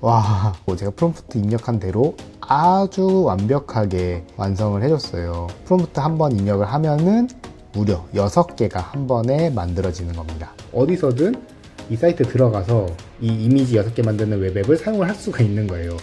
와, 제가 프롬프트 입력한 대로 아주 완벽하게 완성을 해줬어요. 프롬프트 한 번 입력을 하면은 무려 6개가 한 번에 만들어지는 겁니다. 어디서든 이 사이트 들어가서 이 이미지 6개 만드는 웹앱을 사용을 할 수가 있는 거예요.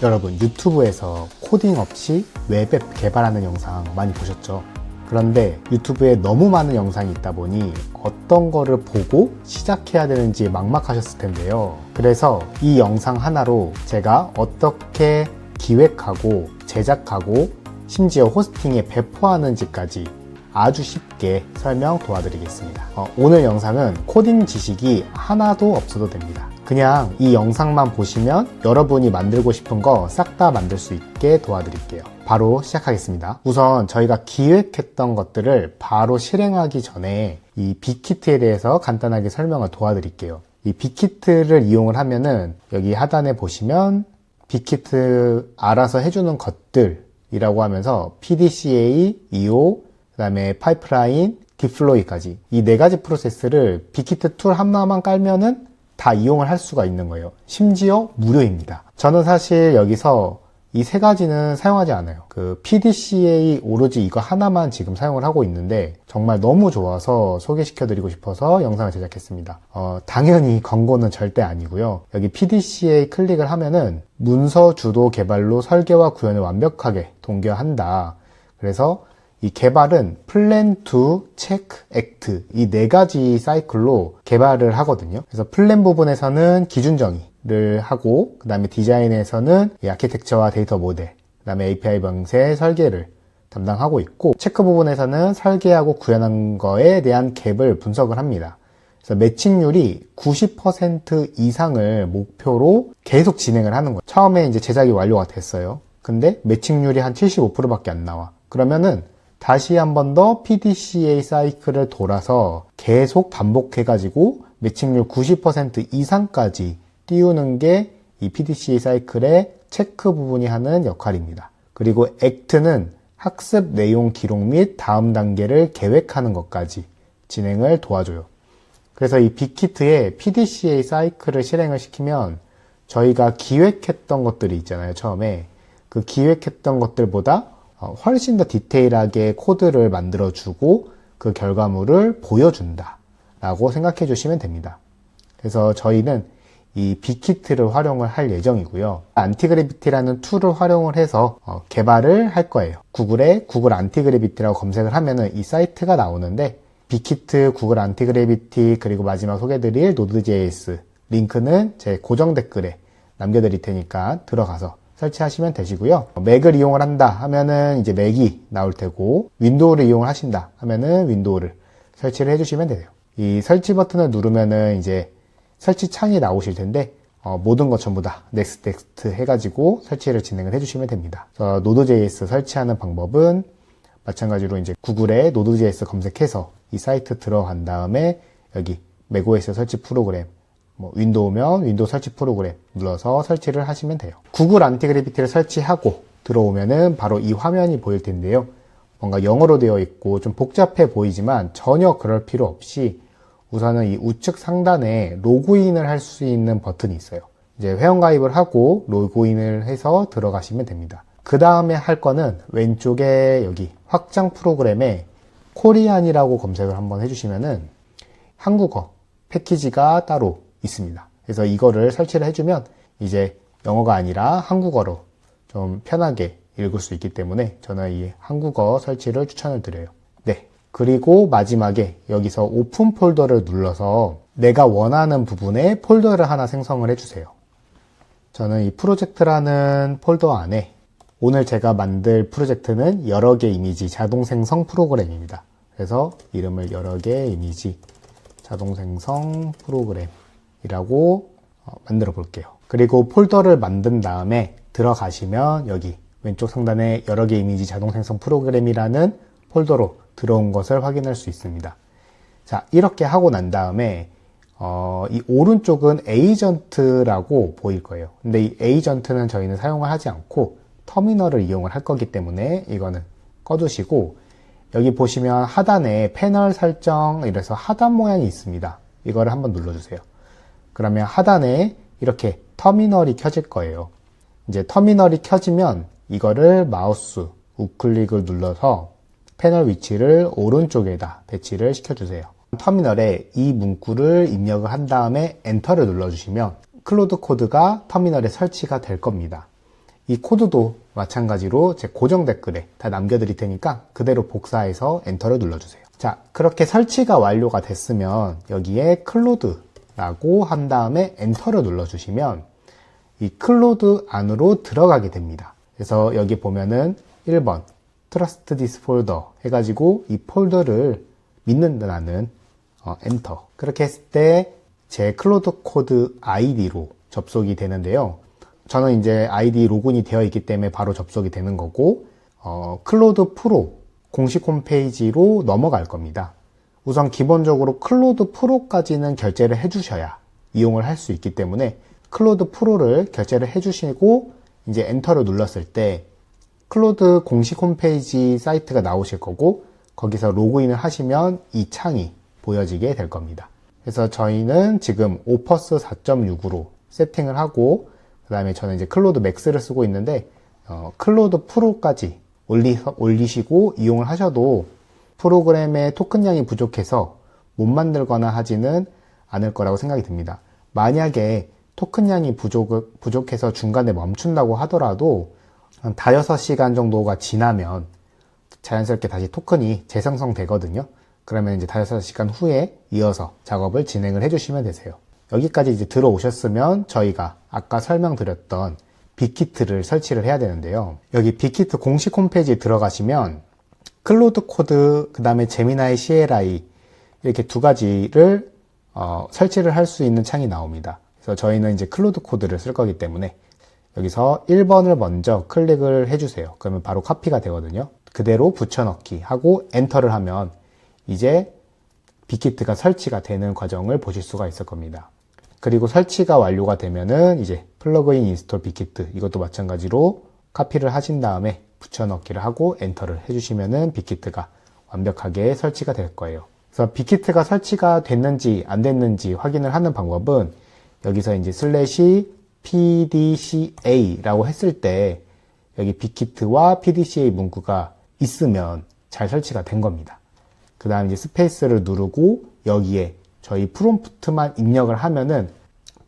여러분, 유튜브에서 코딩 없이 웹앱 개발하는 영상 많이 보셨죠? 그런데 유튜브에 너무 많은 영상이 있다 보니 어떤 거를 보고 시작해야 되는지 막막하셨을 텐데요. 그래서 이 영상 하나로 제가 어떻게 기획하고 제작하고 심지어 호스팅에 배포하는지까지 아주 쉽게 설명 도와드리겠습니다. 오늘 영상은 코딩 지식이 하나도 없어도 됩니다. 그냥 이 영상만 보시면 여러분이 만들고 싶은 거 싹 다 만들 수 있게 도와드릴게요. 바로 시작하겠습니다. 우선 저희가 기획했던 것들을 바로 실행하기 전에 이 빅히트에 대해서 간단하게 설명을 도와드릴게요. 이 빅히트를 이용을 하면은 여기 하단에 보시면 빅히트 알아서 해주는 것들이라고 하면서 PDCA, EO, 그 다음에 파이프라인, 딥플로이까지 이 4가지 프로세스를 빅히트 툴 하나만 깔면은 다 이용을 할 수가 있는 거예요. 심지어 무료입니다. 저는 사실 여기서 이 3가지는 사용하지 않아요. 그 PDCA 오로지 이거 하나만 지금 사용을 하고 있는데 정말 너무 좋아서 소개시켜 드리고 싶어서 영상을 제작했습니다. 당연히 광고는 절대 아니고요. 여기 PDCA 클릭을 하면은 문서 주도 개발로 설계와 구현을 완벽하게 동결한다. 그래서 이 개발은 플랜, 투, 체크, 액트 이 4가지 사이클로 개발을 하거든요. 그래서 플랜 부분에서는 기준 정의를 하고 그 다음에 디자인에서는 이 아키텍처와 데이터 모델 그 다음에 API 방세 설계를 담당하고 있고 체크 부분에서는 설계하고 구현한 거에 대한 갭을 분석을 합니다. 그래서 매칭률이 90% 이상을 목표로 계속 진행을 하는 거예요. 처음에 이제 제작이 완료가 됐어요. 근데 매칭률이 한 75%밖에 안 나와. 그러면은 다시 한 번 더 PDCA 사이클을 돌아서 계속 반복해가지고 매칭률 90% 이상까지 띄우는 게 이 PDCA 사이클의 체크 부분이 하는 역할입니다. 그리고 액트는 학습 내용 기록 및 다음 단계를 계획하는 것까지 진행을 도와줘요. 그래서 이 빅히트에 PDCA 사이클을 실행을 시키면 저희가 기획했던 것들이 있잖아요. 처음에 그 기획했던 것들보다 훨씬 더 디테일하게 코드를 만들어주고 그 결과물을 보여준다 라고 생각해 주시면 됩니다. 그래서 저희는 이 빅히트를 활용을 할 예정이고요. 안티그래비티라는 툴을 활용을 해서 개발을 할 거예요. 구글에 구글 안티그래비티라고 검색을 하면은 이 사이트가 나오는데 빅히트, 구글 안티그래비티 그리고 마지막 소개드릴 노드.js 링크는 제 고정 댓글에 남겨드릴 테니까 들어가서 설치하시면 되시고요. 맥을 이용을 한다 하면은 이제 맥이 나올 테고 윈도우를 이용을 하신다 하면은 윈도우를 설치를 해주시면 돼요. 이 설치 버튼을 누르면은 이제 설치 창이 나오실 텐데 모든 것 전부 다 넥스트 해가지고 설치를 진행을 해주시면 됩니다. 노드.js 설치하는 방법은 마찬가지로 이제 구글에 노드.js 검색해서 이 사이트 들어간 다음에 여기 맥OS 설치 프로그램 윈도우면 윈도우 설치 프로그램 눌러서 설치를 하시면 돼요. 구글 안티그래비티를 설치하고 들어오면은 바로 이 화면이 보일 텐데요. 뭔가 영어로 되어 있고 좀 복잡해 보이지만 전혀 그럴 필요 없이 우선은 이 우측 상단에 로그인을 할 수 있는 버튼이 있어요. 이제 회원가입을 하고 로그인을 해서 들어가시면 됩니다. 그 다음에 할 거는 왼쪽에 여기 확장 프로그램에 코리안이라고 검색을 한번 해주시면은 한국어 패키지가 따로 있습니다. 그래서 이거를 설치를 해주면 이제 영어가 아니라 한국어로 좀 편하게 읽을 수 있기 때문에 저는 이 한국어 설치를 추천을 드려요. 네. 그리고 마지막에 여기서 오픈 폴더를 눌러서 내가 원하는 부분에 폴더를 하나 생성을 해주세요. 저는 이 프로젝트라는 폴더 안에 오늘 제가 만들 프로젝트는 여러 개 이미지 자동 생성 프로그램입니다. 그래서 이름을 여러 개 이미지 자동 생성 프로그램이라고 만들어 볼게요. 그리고 폴더를 만든 다음에 들어가시면 여기 왼쪽 상단에 여러 개 이미지 자동 생성 프로그램이라는 폴더로 들어온 것을 확인할 수 있습니다. 자, 이렇게 하고 난 다음에 이 오른쪽은 에이전트라고 보일 거예요. 근데 이 에이전트는 저희는 사용을 하지 않고 터미널을 이용을 할 거기 때문에 이거는 꺼두시고 여기 보시면 하단에 패널 설정 이래서 하단 모양이 있습니다. 이거를 한번 눌러주세요. 그러면 하단에 이렇게 터미널이 켜질 거예요. 이제 터미널이 켜지면 이거를 마우스 우클릭을 눌러서 패널 위치를 오른쪽에다 배치를 시켜주세요. 터미널에 이 문구를 입력을 한 다음에 엔터를 눌러주시면 클로드 코드가 터미널에 설치가 될 겁니다. 이 코드도 마찬가지로 제 고정 댓글에 다 남겨드릴 테니까 그대로 복사해서 엔터를 눌러주세요. 자, 그렇게 설치가 완료가 됐으면 여기에 클로드라고 한 다음에 엔터를 눌러주시면 이 클로드 안으로 들어가게 됩니다. 그래서 여기 보면은 1번 Trust this folder 해가지고 이 폴더를 믿는다는 엔터. 그렇게 했을 때 제 클로드 코드 아이디로 접속이 되는데요. 저는 이제 아이디 로그인이 되어 있기 때문에 바로 접속이 되는 거고, 클로드 프로 공식 홈페이지로 넘어갈 겁니다. 우선 기본적으로 클로드 프로까지는 결제를 해주셔야 이용을 할 수 있기 때문에 클로드 프로를 결제를 해주시고 이제 엔터를 눌렀을 때 클로드 공식 홈페이지 사이트가 나오실 거고 거기서 로그인을 하시면 이 창이 보여지게 될 겁니다. 그래서 저희는 지금 오퍼스 4.6으로 세팅을 하고 그 다음에 저는 이제 클로드 맥스를 쓰고 있는데 클로드 프로까지 올리시고 이용을 하셔도 프로그램의 토큰량이 부족해서 못 만들거나 하지는 않을 거라고 생각이 듭니다. 만약에 토큰량이 부족해서 중간에 멈춘다고 하더라도 한 5-6시간 정도가 지나면 자연스럽게 다시 토큰이 재생성 되거든요. 그러면 이제 5-6시간 후에 이어서 작업을 진행을 해주시면 되세요. 여기까지 이제 들어오셨으면 저희가 아까 설명드렸던 빅히트를 설치를 해야 되는데요. 여기 빅히트 공식 홈페이지에 들어가시면 클로드 코드, 그 다음에 제미나이 CLI 이렇게 두 가지를 설치를 할 수 있는 창이 나옵니다. 그래서 저희는 이제 클로드 코드를 쓸 거기 때문에 여기서 1번을 먼저 클릭을 해주세요. 그러면 바로 카피가 되거든요. 그대로 붙여넣기 하고 엔터를 하면 이제 빅히트가 설치가 되는 과정을 보실 수가 있을 겁니다. 그리고 설치가 완료가 되면은 이제 플러그인 인스톨 빅히트 이것도 마찬가지로 카피를 하신 다음에 붙여넣기를 하고 엔터를 해주시면은 빅히트가 완벽하게 설치가 될 거예요. 그래서 빅히트가 설치가 됐는지 안 됐는지 확인을 하는 방법은 여기서 이제 /PDCA라고 했을 때 여기 빅히트와 PDCA 문구가 있으면 잘 설치가 된 겁니다. 그 다음 이제 스페이스를 누르고 여기에 저희 프롬프트만 입력을 하면은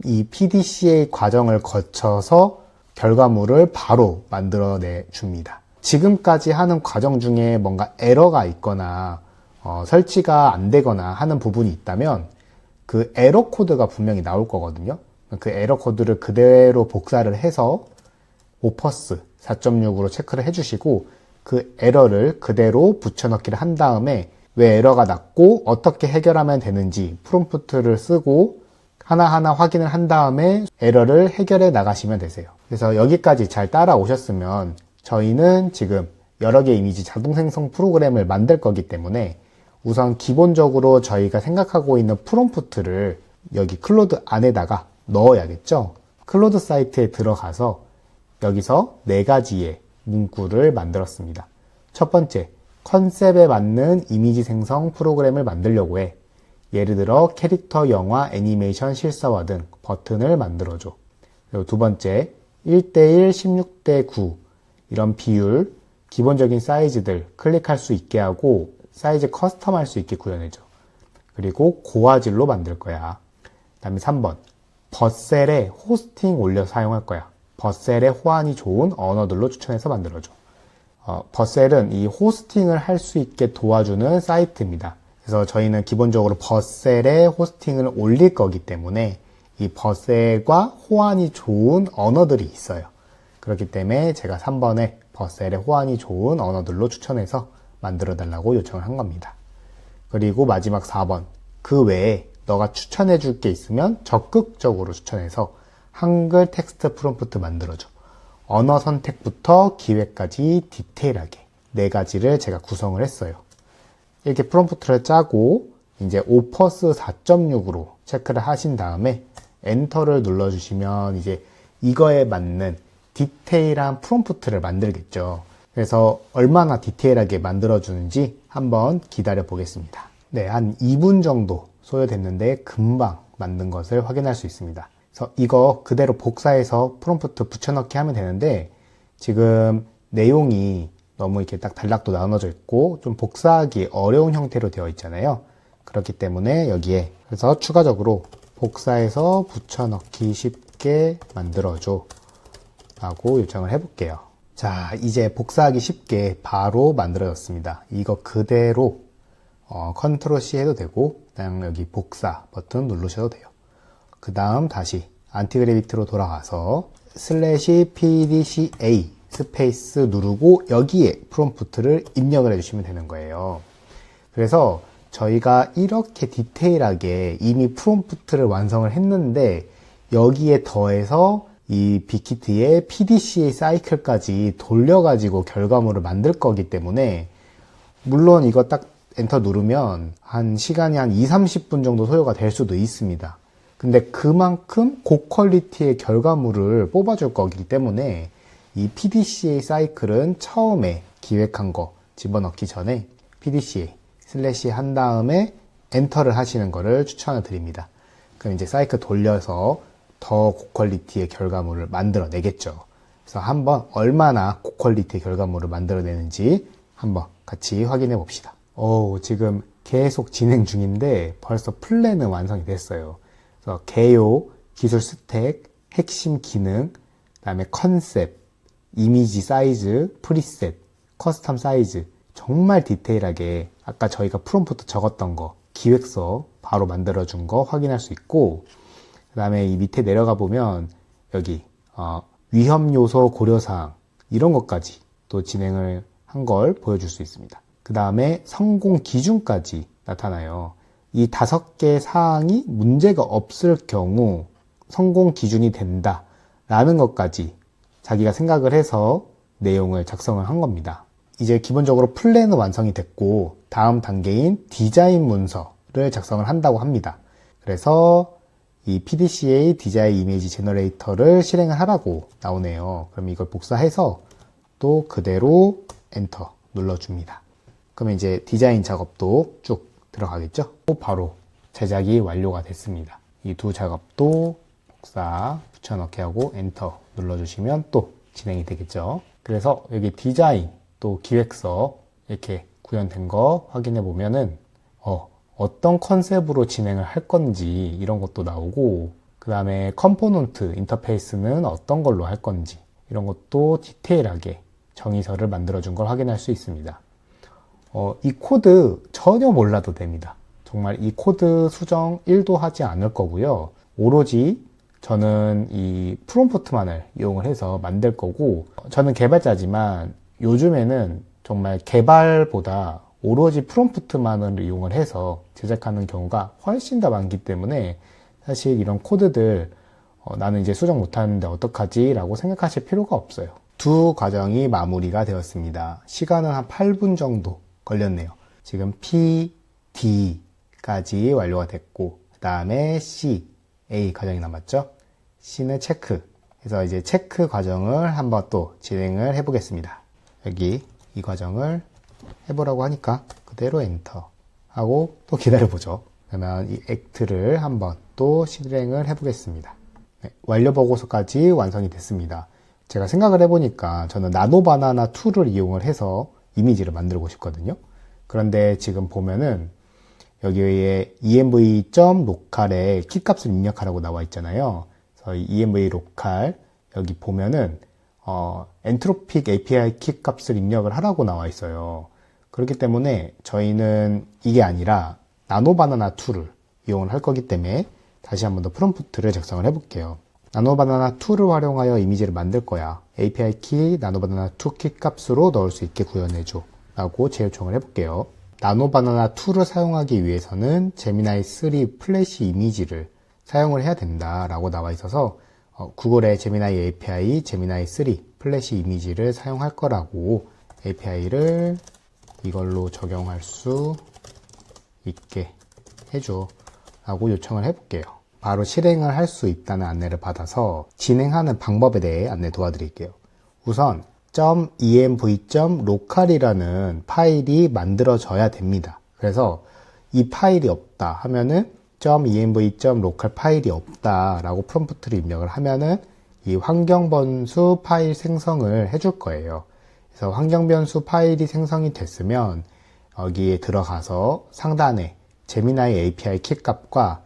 이 PDCA 과정을 거쳐서 결과물을 바로 만들어내 줍니다. 지금까지 하는 과정 중에 뭔가 에러가 있거나 설치가 안 되거나 하는 부분이 있다면 그 에러 코드가 분명히 나올 거거든요. 그 에러 코드를 그대로 복사를 해서 오퍼스 4.6으로 체크를 해주시고 그 에러를 그대로 붙여넣기를 한 다음에 왜 에러가 났고 어떻게 해결하면 되는지 프롬프트를 쓰고 하나하나 확인을 한 다음에 에러를 해결해 나가시면 되세요. 그래서 여기까지 잘 따라오셨으면 저희는 지금 여러 개의 이미지 자동 생성 프로그램을 만들 거기 때문에 우선 기본적으로 저희가 생각하고 있는 프롬프트를 여기 클로드 안에다가 넣어야겠죠. 클로드 사이트에 들어가서 여기서 4가지의 문구를 만들었습니다. 첫 번째, 컨셉에 맞는 이미지 생성 프로그램을 만들려고 해. 예를 들어 캐릭터, 영화, 애니메이션, 실사화 등 버튼을 만들어줘. 그리고 두 번째, 1:1, 16:9 이런 비율, 기본적인 사이즈들 클릭할 수 있게 하고 사이즈 커스텀할 수 있게 구현해줘. 그리고 고화질로 만들 거야. 그 다음에 3번, 버셀에 호스팅 올려 사용할 거야. 버셀에 호환이 좋은 언어들로 추천해서 만들어줘. 버셀은 이 호스팅을 할 수 있게 도와주는 사이트입니다. 그래서 저희는 기본적으로 버셀에 호스팅을 올릴 거기 때문에 이 버셀과 호환이 좋은 언어들이 있어요. 그렇기 때문에 제가 3번에 버셀에 호환이 좋은 언어들로 추천해서 만들어 달라고 요청을 한 겁니다. 그리고 마지막 4번, 그 외에 너가 추천해 줄 게 있으면 적극적으로 추천해서 한글 텍스트 프롬프트 만들어줘. 언어 선택부터 기획까지 디테일하게 4가지를 제가 구성을 했어요. 이렇게 프롬프트를 짜고 이제 오퍼스 4.6으로 체크를 하신 다음에 엔터를 눌러주시면 이제 이거에 맞는 디테일한 프롬프트를 만들겠죠. 그래서 얼마나 디테일하게 만들어주는지 한번 기다려 보겠습니다. 네, 한 2분 정도 소요됐는데 금방 만든 것을 확인할 수 있습니다. 그래서 이거 그대로 복사해서 프롬프트 붙여넣기 하면 되는데 지금 내용이 너무 이렇게 딱 단락도 나눠져 있고 좀 복사하기 어려운 형태로 되어 있잖아요. 그렇기 때문에 여기에 그래서 추가적으로 복사해서 붙여넣기 쉽게 만들어줘 라고 요청을 해볼게요. 자, 이제 복사하기 쉽게 바로 만들어졌습니다. 이거 그대로 컨트롤 C 해도 되고 그냥 여기 복사 버튼 누르셔도 돼요. 그 다음 다시 안티그래비티로 돌아가서 /pdca 스페이스 누르고 여기에 프롬프트를 입력을 해주시면 되는 거예요. 그래서 저희가 이렇게 디테일하게 이미 프롬프트를 완성을 했는데 여기에 더해서 이 빅히트의 PDCA 사이클까지 돌려가지고 결과물을 만들 거기 때문에 물론 이거 딱 엔터 누르면 한 시간이 한 2-30분 정도 소요가 될 수도 있습니다. 근데 그만큼 고퀄리티의 결과물을 뽑아줄 거기 때문에 이 PDCA 사이클은 처음에 기획한 거 집어넣기 전에 PDCA / 한 다음에 엔터를 하시는 거를 추천을 드립니다. 그럼 이제 사이클 돌려서 더 고퀄리티의 결과물을 만들어내겠죠. 그래서 한번 얼마나 고퀄리티의 결과물을 만들어내는지 한번 같이 확인해 봅시다. 지금 계속 진행 중인데 벌써 플랜은 완성이 됐어요. 그래서 개요, 기술 스택, 핵심 기능, 그 다음에 컨셉, 이미지 사이즈, 프리셋, 커스텀 사이즈 정말 디테일하게 아까 저희가 프롬프트 적었던 거 기획서 바로 만들어준 거 확인할 수 있고 그 다음에 이 밑에 내려가 보면 여기 위험 요소 고려사항 이런 것까지 또 진행을 한 걸 보여줄 수 있습니다. 그 다음에 성공 기준까지 나타나요. 이 5개 사항이 문제가 없을 경우 성공 기준이 된다 라는 것까지 자기가 생각을 해서 내용을 작성을 한 겁니다. 이제 기본적으로 플랜은 완성이 됐고 다음 단계인 디자인 문서를 작성을 한다고 합니다. 그래서 이 PDCA 디자인 이미지 제너레이터를 실행을 하라고 나오네요. 그럼 이걸 복사해서 또 그대로 엔터 눌러줍니다. 그러면 이제 디자인 작업도 쭉 들어가겠죠? 바로 제작이 완료가 됐습니다. 이 두 작업도 복사 붙여넣기 하고 엔터 눌러주시면 또 진행이 되겠죠. 그래서 여기 디자인 또 기획서 이렇게 구현된 거 확인해 보면은 어떤 컨셉으로 진행을 할 건지 이런 것도 나오고 그 다음에 컴포넌트 인터페이스는 어떤 걸로 할 건지 이런 것도 디테일하게 정의서를 만들어 준 걸 확인할 수 있습니다. 이 코드 전혀 몰라도 됩니다. 정말 이 코드 수정 1도 하지 않을 거고요. 오로지 저는 이 프롬프트만을 이용을 해서 만들 거고 저는 개발자지만 요즘에는 정말 개발보다 오로지 프롬프트만을 이용을 해서 제작하는 경우가 훨씬 더 많기 때문에 사실 이런 코드들 나는 이제 수정 못하는데 어떡하지? 라고 생각하실 필요가 없어요. 두 과정이 마무리가 되었습니다. 시간은 한 8분 정도 걸렸네요. 지금 P, D까지 완료가 됐고 그 다음에 C, A 과정이 남았죠. C는 체크 해서 이제 체크 과정을 한번 또 진행을 해 보겠습니다. 여기 이 과정을 해보라고 하니까 그대로 엔터 하고 또 기다려보죠. 그러면 이 액트를 한번 또 실행을 해보겠습니다. 네, 완료 보고서까지 완성이 됐습니다. 제가 생각을 해보니까 저는 나노바나나 툴을 이용을 해서 이미지를 만들고 싶거든요. 그런데 지금 보면은 여기에 env.local에 키값을 입력하라고 나와 있잖아요. 그래서 이 env.local 여기 보면은 엔트로픽 API 키 값을 입력을 하라고 나와 있어요. 그렇기 때문에 저희는 이게 아니라 나노바나나 툴을 이용을 할 거기 때문에 다시 한번 더 프롬프트를 작성을 해볼게요. 나노바나나 툴을 활용하여 이미지를 만들 거야. API 키 나노바나나 2 키 값으로 넣을 수 있게 구현해줘 라고 재요청을 해볼게요. 나노바나나 툴을 사용하기 위해서는 제미나이 3 플래시 이미지를 사용을 해야 된다 라고 나와 있어서 구글의 제미나이 API 제미나이 3 플래시 이미지를 사용할 거라고 API를 이걸로 적용할 수 있게 해줘 라고 요청을 해볼게요. 바로 실행을 할 수 있다는 안내를 받아서 진행하는 방법에 대해 안내 도와드릴게요. 우선 .env.local이라는 파일이 만들어져야 됩니다. 그래서 이 파일이 없다 하면은 .env.local 파일이 없다라고 프롬프트를 입력을 하면은 이 환경 변수 파일 생성을 해줄 거예요. 그래서 환경 변수 파일이 생성이 됐으면 여기에 들어가서 상단에 제미나이 API 키 값과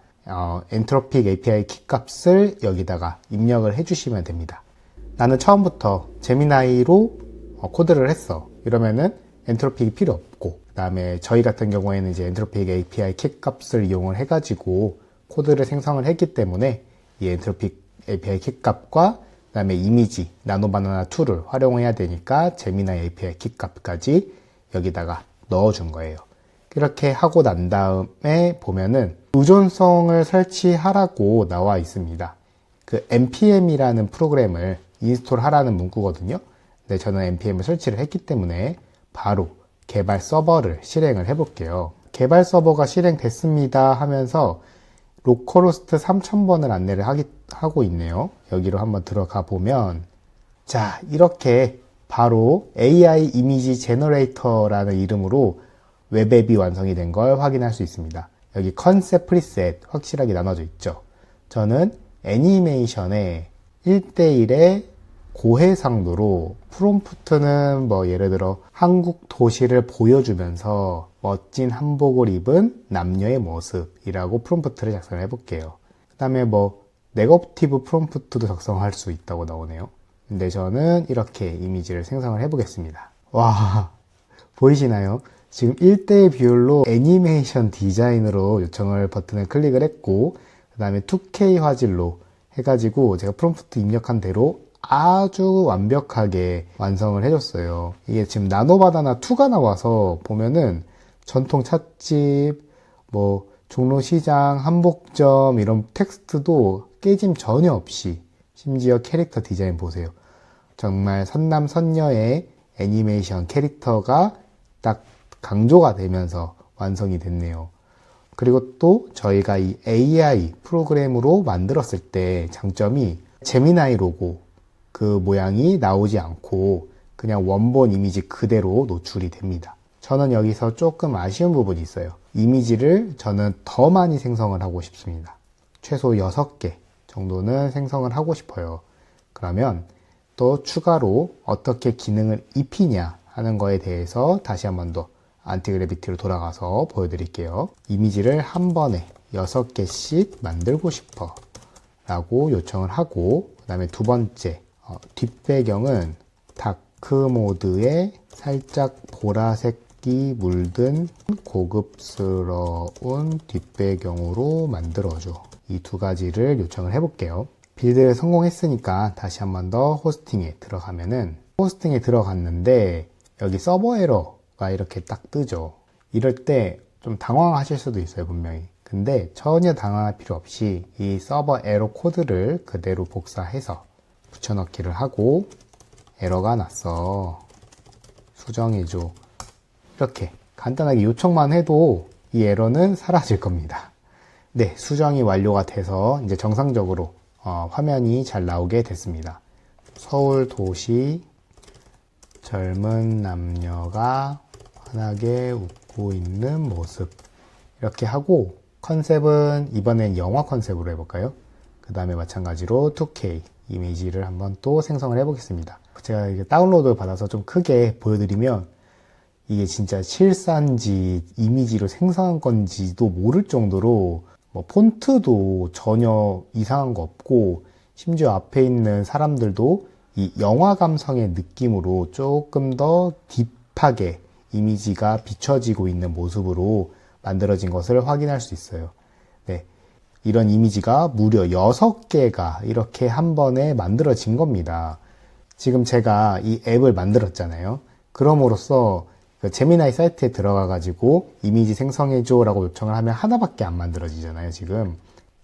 엔트로픽 API 키 값을 여기다가 입력을 해주시면 됩니다. 나는 처음부터 제미나이로 코드를 했어. 이러면은 엔트로픽이 필요 없고, 그 다음에 저희 같은 경우에는 이제 엔트로픽 API 키 값을 이용을 해가지고 코드를 생성을 했기 때문에 이 엔트로픽 API 키 값과 그 다음에 이미지 나노바나나 2를 활용해야 되니까 제미나이 API 키 값까지 여기다가 넣어준 거예요. 이렇게 하고 난 다음에 보면은 의존성을 설치하라고 나와 있습니다. 그 npm이라는 프로그램을 인스톨 하라는 문구거든요. 근데 저는 npm을 설치를 했기 때문에 바로 개발 서버를 실행을 해볼게요. 개발 서버가 실행됐습니다 하면서 로컬호스트 3000번을 안내를 하고 있네요. 여기로 한번 들어가 보면, 자, 이렇게 바로 AI 이미지 제너레이터라는 이름으로 웹앱이 완성이 된 걸 확인할 수 있습니다. 여기 컨셉 프리셋 확실하게 나눠져 있죠. 저는 애니메이션에 1대1의 고해상도로 프롬프트는 뭐 예를 들어 한국 도시를 보여주면서 멋진 한복을 입은 남녀의 모습이라고 프롬프트를 작성을 해볼게요. 그 다음에 뭐 네거티브 프롬프트도 작성할 수 있다고 나오네요. 근데 저는 이렇게 이미지를 생성을 해보겠습니다. 와, 보이시나요? 지금 1대1 비율로 애니메이션 디자인으로 요청을 버튼을 클릭을 했고, 그 다음에 2K 화질로 해가지고 제가 프롬프트 입력한 대로 아주 완벽하게 완성을 해줬어요. 이게 지금 나노바나나 2가 나와서 보면은 전통 찻집, 뭐 종로시장, 한복점 이런 텍스트도 깨짐 전혀 없이, 심지어 캐릭터 디자인 보세요. 정말 선남선녀의 애니메이션 캐릭터가 딱 강조가 되면서 완성이 됐네요. 그리고 또 저희가 이 AI 프로그램으로 만들었을 때 장점이 제미나이 로고 그 모양이 나오지 않고 그냥 원본 이미지 그대로 노출이 됩니다. 저는 여기서 조금 아쉬운 부분이 있어요. 이미지를 저는 더 많이 생성을 하고 싶습니다. 최소 6개 정도는 생성을 하고 싶어요. 그러면 또 추가로 어떻게 기능을 입히냐 하는 거에 대해서 다시 한 번 더 안티그래비티로 돌아가서 보여드릴게요. 이미지를 한 번에 6개씩 만들고 싶어 라고 요청을 하고, 그 다음에 두 번째 뒷배경은 다크 모드에 살짝 보라색이 물든 고급스러운 뒷배경으로 만들어줘. 이 두 가지를 요청을 해볼게요. 빌드를 성공했으니까 다시 한 번 더 호스팅에 들어가면은, 호스팅에 들어갔는데 여기 서버 에러가 이렇게 딱 뜨죠. 이럴 때 좀 당황하실 수도 있어요, 분명히. 근데 전혀 당황할 필요 없이 이 서버 에러 코드를 그대로 복사해서 붙여넣기를 하고, 에러가 났어, 수정해줘, 이렇게 간단하게 요청만 해도 이 에러는 사라질 겁니다. 네, 수정이 완료가 돼서 이제 정상적으로 화면이 잘 나오게 됐습니다. 서울 도시 젊은 남녀가 환하게 웃고 있는 모습, 이렇게 하고, 컨셉은 이번엔 영화 컨셉으로 해볼까요? 그 다음에 마찬가지로 2K 이미지를 한번 또 생성을 해보겠습니다. 제가 이게 다운로드 받아서 좀 크게 보여드리면 이게 진짜 실사인지 이미지로 생성한 건지도 모를 정도로 뭐 폰트도 전혀 이상한 거 없고, 심지어 앞에 있는 사람들도 이 영화 감성의 느낌으로 조금 더 딥하게 이미지가 비춰지고 있는 모습으로 만들어진 것을 확인할 수 있어요. 네, 이런 이미지가 무려 6개가 이렇게 한 번에 만들어진 겁니다. 지금 제가 이 앱을 만들었잖아요. 그럼으로써 그 제미나이 사이트에 들어가 가지고 이미지 생성해줘 라고 요청을 하면 하나밖에 안 만들어지잖아요, 지금.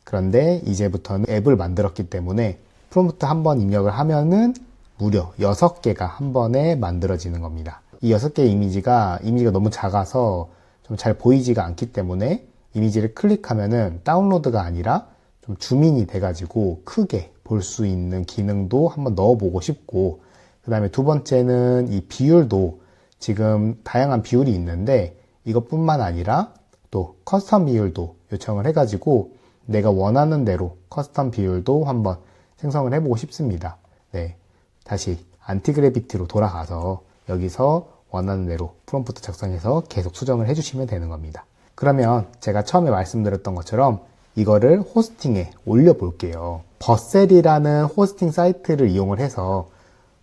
그런데 이제부터는 앱을 만들었기 때문에 프롬프트 한 번 입력을 하면은 무려 6개가 한 번에 만들어지는 겁니다. 이 6개의 이미지가 너무 작아서 좀 잘 보이지가 않기 때문에 이미지를 클릭하면은 다운로드가 아니라 좀 줌인이 돼가지고 크게 볼 수 있는 기능도 한번 넣어보고 싶고, 그 다음에 두 번째는 이 비율도 지금 다양한 비율이 있는데 이것뿐만 아니라 또 커스텀 비율도 요청을 해가지고 내가 원하는 대로 커스텀 비율도 한번 생성을 해보고 싶습니다. 네, 다시 안티그래비티로 돌아가서 여기서 원하는 대로 프롬프트 작성해서 계속 수정을 해주시면 되는 겁니다. 그러면 제가 처음에 말씀드렸던 것처럼 이거를 호스팅에 올려볼게요. 버셀이라는 호스팅 사이트를 이용을 해서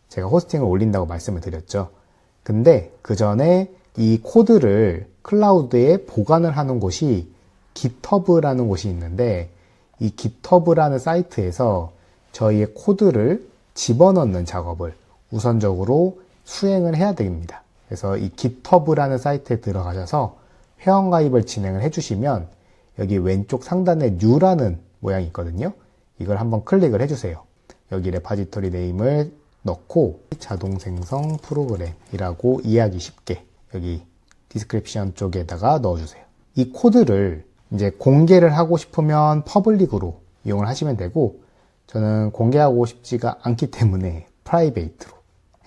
제가 호스팅을 올린다고 말씀을 드렸죠. 근데 그 전에 이 코드를 클라우드에 보관을 하는 곳이 GitHub라는 곳이 있는데 이 GitHub라는 사이트에서 저희의 코드를 집어넣는 작업을 우선적으로 수행을 해야 됩니다. 그래서 이 GitHub라는 사이트에 들어가셔서 회원가입을 진행을 해주시면 여기 왼쪽 상단에 New라는 모양이 있거든요. 이걸 한번 클릭을 해주세요. 여기 레파지토리 네임을 넣고 자동 생성 프로그램이라고 이해하기 쉽게 여기 디스크립션 쪽에다가 넣어주세요. 이 코드를 이제 공개를 하고 싶으면 퍼블릭으로 이용을 하시면 되고 저는 공개하고 싶지가 않기 때문에 프라이베이트로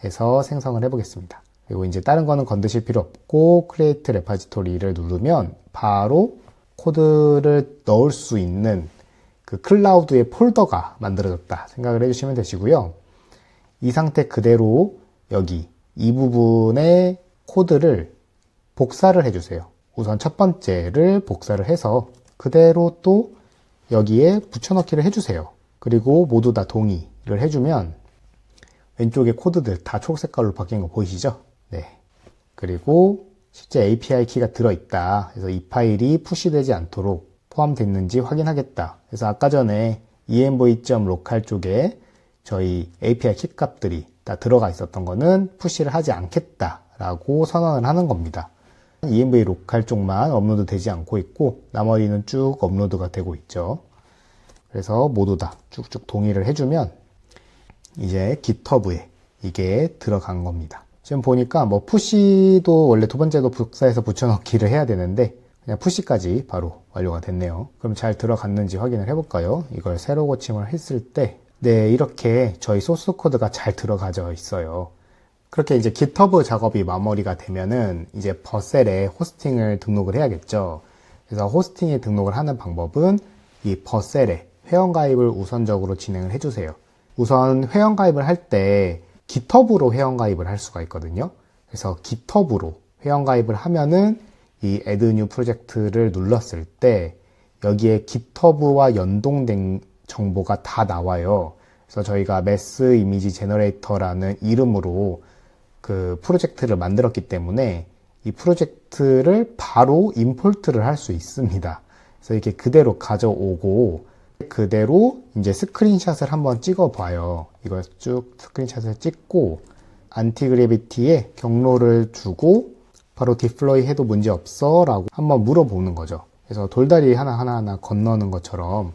해서 생성을 해보겠습니다. 그리고 이제 다른 거는 건드실 필요 없고 크리에이트 레파지토리를 누르면 바로 코드를 넣을 수 있는 그 클라우드의 폴더가 만들어졌다 생각을 해주시면 되시고요. 이 상태 그대로 여기 이 부분의 코드를 복사를 해주세요. 우선 첫 번째를 복사를 해서 그대로 또 여기에 붙여넣기를 해주세요. 그리고 모두 다 동의를 해주면 왼쪽에 코드들 다 초록색깔로 바뀐 거 보이시죠? 네. 그리고 실제 API 키가 들어있다. 그래서 이 파일이 푸시되지 않도록 포함됐는지 확인하겠다. 그래서 아까 전에 env.local 쪽에 저희 API 키 값들이 다 들어가 있었던 거는 푸시를 하지 않겠다라고 선언을 하는 겁니다. env local 쪽만 업로드 되지 않고 있고 나머지는 쭉 업로드가 되고 있죠. 그래서 모두 다 쭉쭉 동의를 해주면 이제 GitHub에 이게 들어간 겁니다. 지금 보니까 뭐 푸시도 원래 두 번째도 복사해서 붙여넣기를 해야 되는데 그냥 푸시까지 바로 완료가 됐네요. 그럼 잘 들어갔는지 확인을 해볼까요? 이걸 새로 고침을 했을 때 네, 이렇게 저희 소스 코드가 잘 들어가져 있어요. 그렇게 이제 GitHub 작업이 마무리가 되면은 이제 버셀에 호스팅을 등록을 해야겠죠. 그래서 호스팅에 등록을 하는 방법은 이 버셀에 회원가입을 우선적으로 진행을 해주세요. 우선 회원가입을 할 때 GitHub로 회원가입을 할 수가 있거든요. 그래서 GitHub로 회원가입을 하면은 이 Add New 프로젝트를 눌렀을 때 여기에 GitHub와 연동된 정보가 다 나와요. 그래서 저희가 Mass Image Generator라는 이름으로 그 프로젝트를 만들었기 때문에 이 프로젝트를 바로 임포트를 할 수 있습니다. 그래서 이렇게 그대로 가져오고 그대로 이제 스크린샷을 한번 찍어 봐요. 이걸 쭉 스크린샷을 찍고 안티그래비티에 경로를 주고 바로 디플로이 해도 문제 없어 라고 한번 물어보는 거죠. 그래서 돌다리 하나하나 건너는 것처럼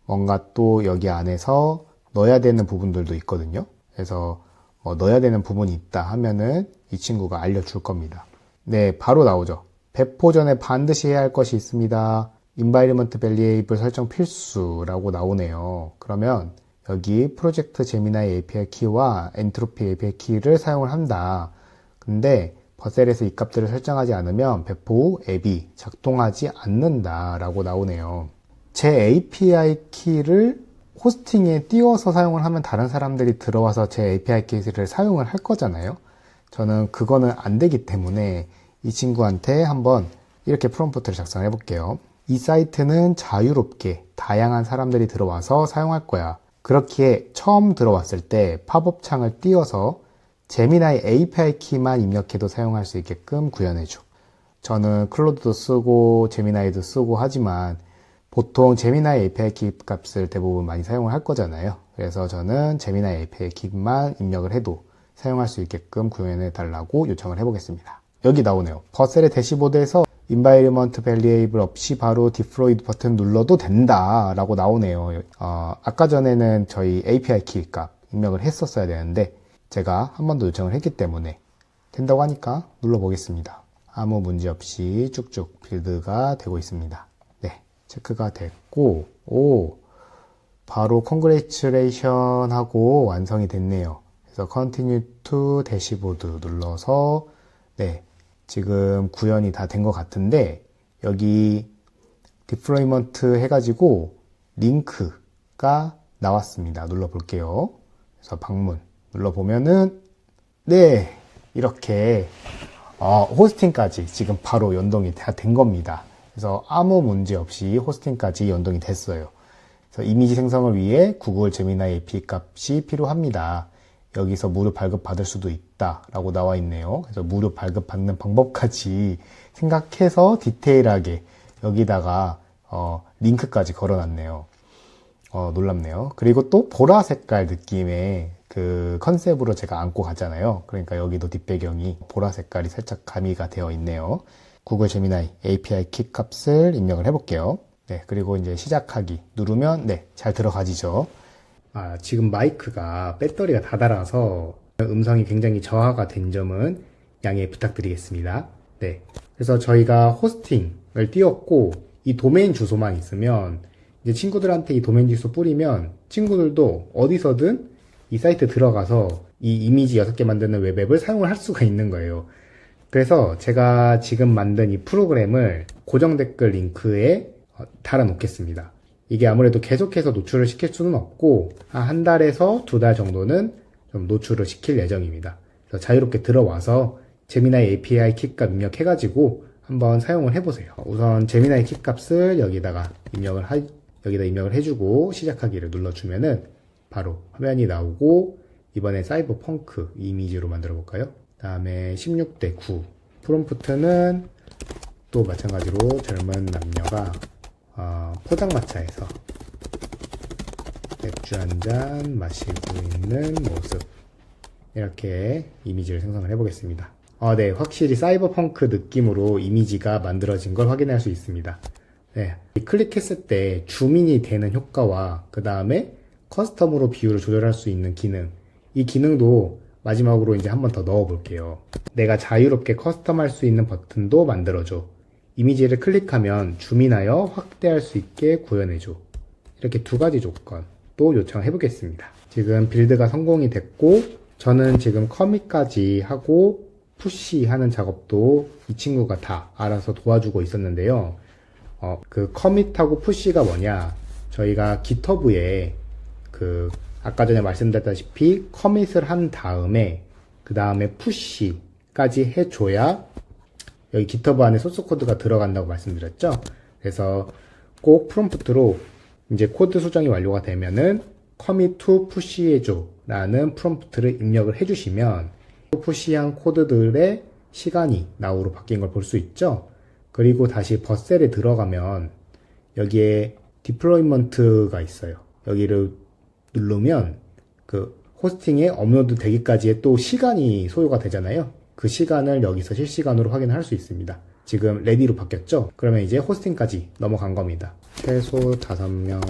뭔가 또 여기 안에서 넣어야 되는 부분들도 있거든요. 그래서 뭐 넣어야 되는 부분이 있다 하면은 이 친구가 알려줄 겁니다. 네, 바로 나오죠. 배포 전에 반드시 해야 할 것이 있습니다. Environment Variable 설정 필수라고 나오네요. 그러면 여기 프로젝트 제미나이 API 키와 엔트로피 API 키를 사용을 한다. 근데 버셀에서 이 값들을 설정하지 않으면 배포 후 앱이 작동하지 않는다 라고 나오네요. 제 API 키를 호스팅에 띄워서 사용을 하면 다른 사람들이 들어와서 제 API 키를 사용을 할 거잖아요. 저는 그거는 안 되기 때문에 이 친구한테 한번 이렇게 프롬프트를 작성해 볼게요. 이 사이트는 자유롭게 다양한 사람들이 들어와서 사용할 거야. 그렇기에 처음 들어왔을 때 팝업 창을 띄워서 제미나이 API 키만 입력해도 사용할 수 있게끔 구현해줘. 저는 클로드도 쓰고 제미나이도 쓰고 하지만 보통 제미나이 API 키 값을 대부분 많이 사용을 할 거잖아요. 그래서 저는 제미나이 API 키만 입력을 해도 사용할 수 있게끔 구현해 달라고 요청을 해보겠습니다. 여기 나오네요. 버셀의 대시보드에서 Environment Variable 없이 바로 Deployed 버튼 눌러도 된다 라고 나오네요. 아까 전에는 저희 API 키 값 입력을 했었어야 되는데 제가 한 번 더 요청을 했기 때문에 된다고 하니까 눌러보겠습니다. 아무 문제 없이 쭉쭉 빌드가 되고 있습니다. 네, 체크가 됐고 바로 Congratulation 하고 완성이 됐네요. 그래서 Continue to Dashboard 눌러서 네, 지금 구현이 다 된 것 같은데 여기 디플로이먼트 해가지고 링크가 나왔습니다. 눌러볼게요. 그래서 방문 눌러보면은 네, 이렇게 호스팅까지 지금 바로 연동이 다 된 겁니다. 그래서 아무 문제 없이 호스팅까지 연동이 됐어요. 그래서 이미지 생성을 위해 구글 제미나이 API 값이 필요합니다. 여기서 무료 발급 받을 수도 있다 라고 나와 있네요. 그래서 무료 발급 받는 방법까지 생각해서 디테일하게 여기다가 링크까지 걸어놨네요. 놀랍네요. 그리고 또 보라 색깔 느낌의 그 컨셉으로 제가 안고 가잖아요. 그러니까 여기도 뒷배경이 보라 색깔이 살짝 가미가 되어 있네요. 구글 제미나이 API 키 값을 입력을 해볼게요. 네, 그리고 이제 시작하기 누르면 네, 잘 들어가지죠. 지금 마이크가 배터리가 다 닳아서 음성이 굉장히 저하가 된 점은 양해 부탁드리겠습니다. 네, 그래서 저희가 호스팅을 띄웠고 이 도메인 주소만 있으면 이제 친구들한테 이 도메인 주소 뿌리면 친구들도 어디서든 이 사이트 들어가서 이 이미지 6개 만드는 웹앱을 사용을 할 수가 있는 거예요. 그래서 제가 지금 만든 이 프로그램을 고정 댓글 링크에 달아 놓겠습니다. 이게 아무래도 계속해서 노출을 시킬 수는 없고 한 달에서 2달 정도는 좀 노출을 시킬 예정입니다. 그래서 자유롭게 들어와서 제미나이 API 키값 입력해가지고 한번 사용을 해보세요. 우선 제미나이 키값을 여기다 입력을 해주고 시작하기를 눌러주면은 바로 화면이 나오고 이번에 사이버펑크 이미지로 만들어 볼까요? 다음에 16대 9 프롬프트는 또 마찬가지로 젊은 남녀가 포장마차에서 맥주 한 잔 마시고 있는 모습 이렇게 이미지를 생성을 해보겠습니다. 네, 확실히 사이버펑크 느낌으로 이미지가 만들어진 걸 확인할 수 있습니다. 네, 클릭했을 때 줌인이 되는 효과와 그 다음에 커스텀으로 비율을 조절할 수 있는 기능, 이 기능도 마지막으로 이제 한번 더 넣어 볼게요. 내가 자유롭게 커스텀할 수 있는 버튼도 만들어줘. 이미지를 클릭하면 줌인하여 확대할 수 있게 구현해줘. 이렇게 2가지 조건 또 요청해 보겠습니다. 지금 빌드가 성공이 됐고 저는 지금 커밋까지 하고 푸시하는 작업도 이 친구가 다 알아서 도와주고 있었는데요. 그 커밋하고 푸시가 뭐냐, 저희가 깃허브에 아까 전에 말씀드렸다시피 커밋을 한 다음에 그 다음에 푸시까지 해줘야 여기 깃허브 안에 소스 코드가 들어간다고 말씀드렸죠. 그래서 꼭 프롬프트로 이제 코드 수정이 완료가 되면은 commit to push 해줘 라는 프롬프트를 입력을 해주시면 푸시한 코드들의 시간이 now로 바뀐 걸 볼 수 있죠. 그리고 다시 버셀에 들어가면 여기에 디플로이먼트가 있어요. 여기를 누르면 그 호스팅에 업로드 되기까지의 또 시간이 소요가 되잖아요. 그 시간을 여기서 실시간으로 확인할 수 있습니다. 지금 레디로 바뀌었죠? 그러면 이제 호스팅까지 넘어간 겁니다. 최소 5명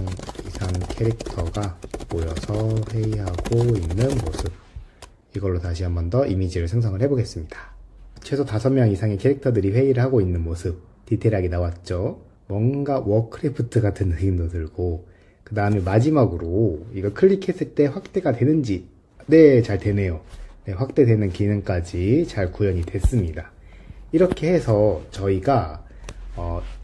이상 캐릭터가 모여서 회의하고 있는 모습, 이걸로 다시 한 번 더 이미지를 생성을 해보겠습니다. 최소 5명 이상의 캐릭터들이 회의를 하고 있는 모습 디테일하게 나왔죠? 뭔가 워크래프트 같은 느낌도 들고, 그 다음에 마지막으로 이거 클릭했을 때 확대가 되는지, 네, 잘 되네요. 네, 확대되는 기능까지 잘 구현이 됐습니다. 이렇게 해서 저희가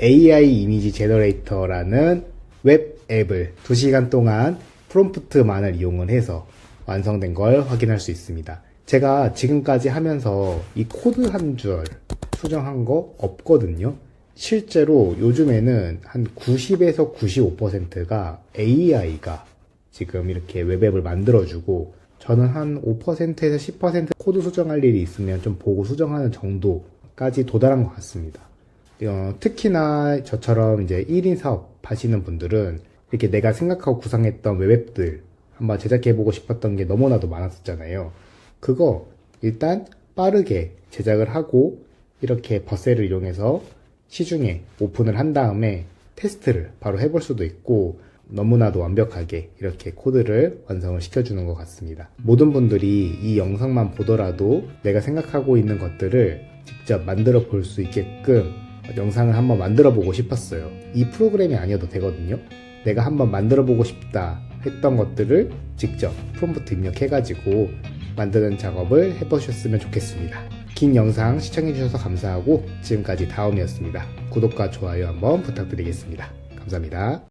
AI 이미지 제너레이터라는 웹 앱을 2시간 동안 프롬프트만을 이용을 해서 완성된 걸 확인할 수 있습니다. 제가 지금까지 하면서 이 코드 한 줄 수정한 거 없거든요. 실제로 요즘에는 한 90에서 95%가 AI가 지금 이렇게 웹앱을 만들어주고, 저는 한 5%에서 10% 코드 수정할 일이 있으면 좀 보고 수정하는 정도까지 도달한 것 같습니다. 특히나 저처럼 이제 1인 사업 하시는 분들은 이렇게 내가 생각하고 구상했던 웹앱들 한번 제작해보고 싶었던 게 너무나도 많았었잖아요. 그거 일단 빠르게 제작을 하고 이렇게 버셀을 이용해서 시중에 오픈을 한 다음에 테스트를 바로 해볼 수도 있고, 너무나도 완벽하게 이렇게 코드를 완성을 시켜주는 것 같습니다. 모든 분들이 이 영상만 보더라도 내가 생각하고 있는 것들을 직접 만들어 볼 수 있게끔 영상을 한번 만들어 보고 싶었어요. 이 프로그램이 아니어도 되거든요. 내가 한번 만들어 보고 싶다 했던 것들을 직접 프롬프트 입력해가지고 만드는 작업을 해보셨으면 좋겠습니다. 긴 영상 시청해주셔서 감사하고 지금까지 다음이었습니다. 구독과 좋아요 한번 부탁드리겠습니다. 감사합니다.